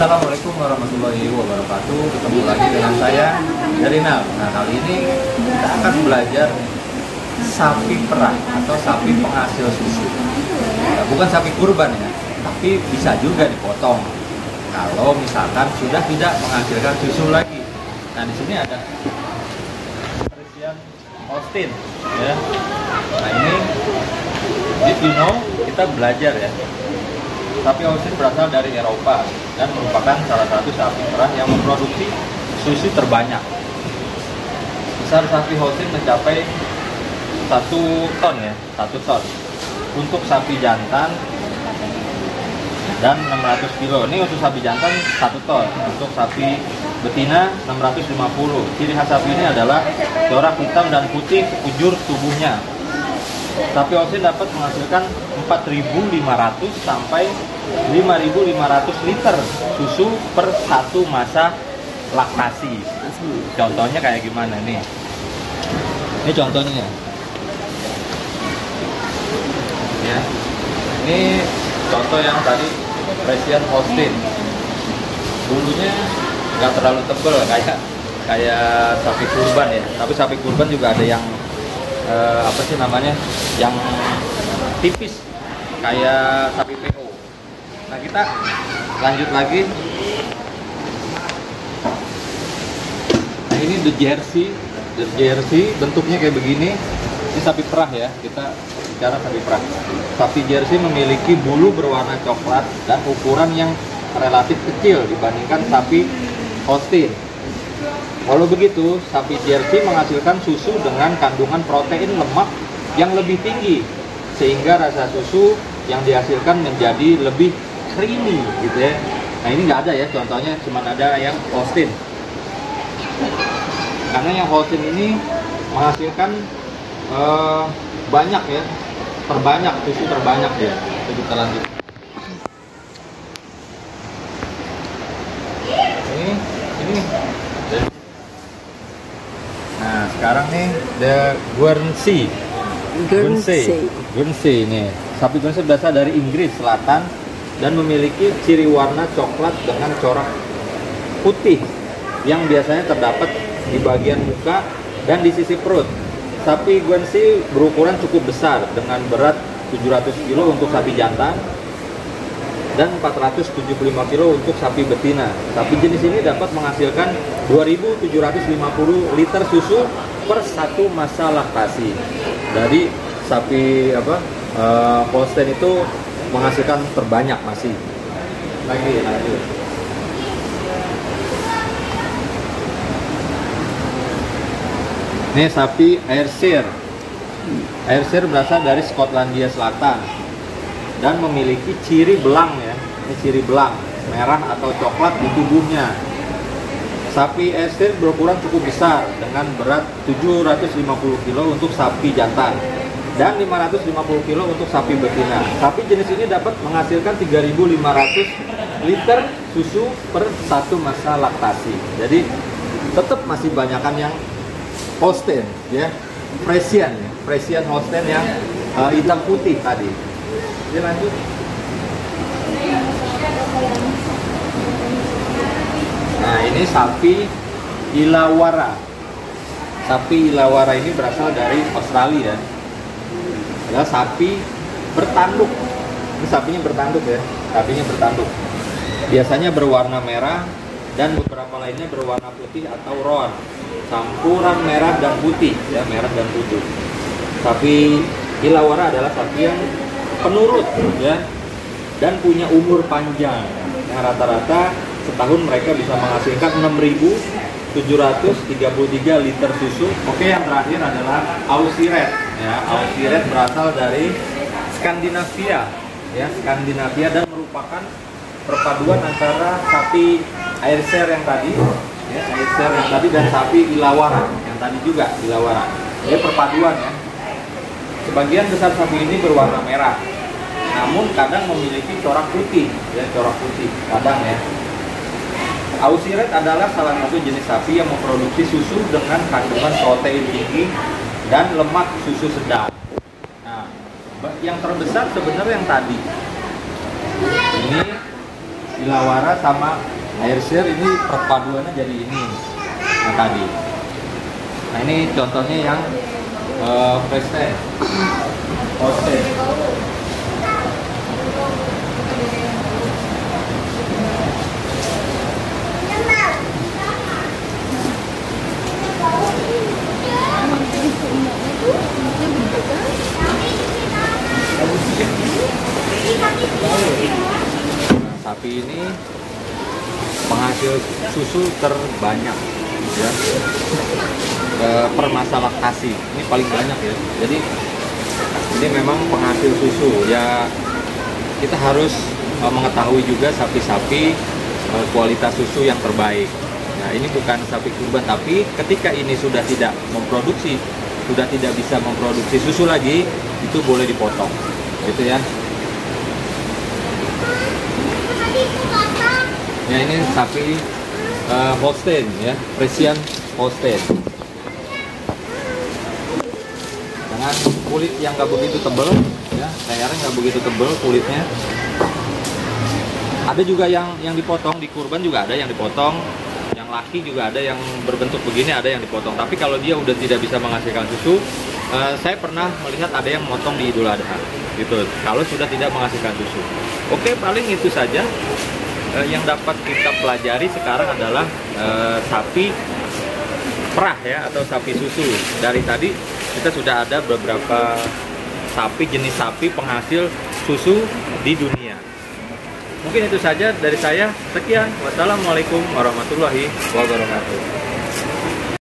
Assalamualaikum warahmatullahi wabarakatuh. Ketemu lagi dengan saya Darinal. Nah, kali ini kita akan belajar sapi perah atau sapi penghasil susu. Nah, bukan sapi kurban ya, tapi bisa juga dipotong kalau misalkan sudah tidak menghasilkan susu lagi. Nah, di sini ada Friesian Holstein ya. Nah, ini if you know, kita belajar ya. Sapi Holstein berasal dari Eropa dan merupakan salah satu sapi perah yang memproduksi susu terbanyak. Besar sapi Holstein mencapai 1 ton ya, 1 ton. Untuk sapi jantan dan 600 kilo. Ini untuk sapi jantan 1 ton. Untuk sapi betina 650. Ciri khas sapi ini adalah corak hitam dan putih sekujur tubuhnya. Sapi Holstein dapat menghasilkan 4.500 sampai 5.500 liter susu per satu masa laktasi. Contohnya kayak gimana nih? Ini contohnya. Ya. Ini contoh yang tadi Friesian Holstein. Bulunya nggak terlalu tebal kayak sapi kurban ya. Tapi sapi kurban juga ada yang apa sih namanya, yang tipis kayak sapi PO. Nah, kita lanjut lagi. Nah, ini the Jersey bentuknya kayak begini. Ini sapi perah ya, kita bicara sapi perah. Sapi Jersey memiliki bulu berwarna coklat dan ukuran yang relatif kecil dibandingkan sapi Holstein. Walau begitu, sapi Jersey menghasilkan susu dengan kandungan protein lemak yang lebih tinggi, sehingga rasa susu yang dihasilkan menjadi lebih creamy gitu ya. Nah, ini nggak ada ya, contohnya cuma ada yang Holstein. Karena yang Holstein ini menghasilkan banyak ya, terbanyak, susu terbanyak ya. Kita lanjut. Ini. Nah, sekarang nih the Guernsey ini. Sapi Guernsey berasal dari Inggris Selatan dan memiliki ciri warna coklat dengan corak putih yang biasanya terdapat di bagian muka dan di sisi perut. Sapi Guernsey berukuran cukup besar dengan berat 700 kg untuk sapi jantan dan 475 kg untuk sapi betina. Sapi jenis ini dapat menghasilkan 2.750 liter susu per satu masa laktasi. Dari sapi Holstein itu menghasilkan terbanyak masih. Lanjut. Ini sapi Ayrshire. Ayrshire berasal dari Skotlandia Selatan dan memiliki ciri belang ya. Ini ciri belang, merah atau coklat di tubuhnya. Sapi Ayrshire berukuran cukup besar dengan berat 750 kg untuk sapi jantan dan 550 kg untuk sapi betina. Sapi jenis ini dapat menghasilkan 3.500 liter susu per satu masa laktasi. Jadi tetap masih banyakan yang Holstein ya, Friesian Holstein yang hitam putih tadi. Jadi lanjut. Nah, ini sapi Illawarra. Sapi Illawarra ini berasal dari Australia. Adalah sapi bertanduk. Ini sapinya bertanduk ya. Sapinya bertanduk. Biasanya berwarna merah dan beberapa lainnya berwarna putih atau roan. Campuran merah dan putih ya, merah dan putih. Sapi Illawarra adalah sapi yang penurut ya dan punya umur panjang. Yang rata-rata setahun mereka bisa menghasilkan 6.733 liter susu. Oke, yang terakhir adalah Aussie Red ya. Aussie Red berasal dari Skandinavia ya, Skandinavia, dan merupakan perpaduan antara sapi Ayrshire yang tadi ya, Ayrshire yang tadi dan sapi Illawarra yang tadi juga Illawarra. Ini perpaduan ya. Sebagian besar sapi ini berwarna merah, namun kadang memiliki corak putih ya, corak putih kadang ya. Aussie Red adalah salah satu jenis sapi yang memproduksi susu dengan kandungan protein tinggi dan lemak susu sedang. Nah, yang terbesar sebenarnya yang tadi. Ini Ilawara sama Ayrshire ini perpaduannya jadi ini. Nah tadi. Nah ini contohnya yang Holstein. Holstein. Sapi ini penghasil susu terbanyak ya, per masa laktasi ini paling banyak ya. Jadi ini memang penghasil susu ya, kita harus mengetahui juga sapi-sapi kualitas susu yang terbaik. Nah ini bukan sapi kurban, tapi ketika ini sudah tidak memproduksi, sudah tidak bisa memproduksi susu lagi, itu boleh dipotong gitu ya. Ya ini sapi Holstein ya, Friesian Holstein. Dengan kulit yang nggak begitu tebal, ya, lehernya nggak begitu tebal kulitnya. Ada juga yang dipotong di kurban, juga ada yang dipotong. Yang laki juga ada yang berbentuk begini, ada yang dipotong. Tapi kalau dia udah tidak bisa menghasilkan susu, saya pernah melihat ada yang memotong di Idul Adha, gitu. Kalau sudah tidak menghasilkan susu. Oke, paling itu saja. Yang dapat kita pelajari sekarang adalah sapi perah ya, atau sapi susu. Dari tadi kita sudah ada beberapa sapi, jenis sapi penghasil susu di dunia. Mungkin itu saja dari saya. Sekian. Wassalamualaikum warahmatullahi wabarakatuh.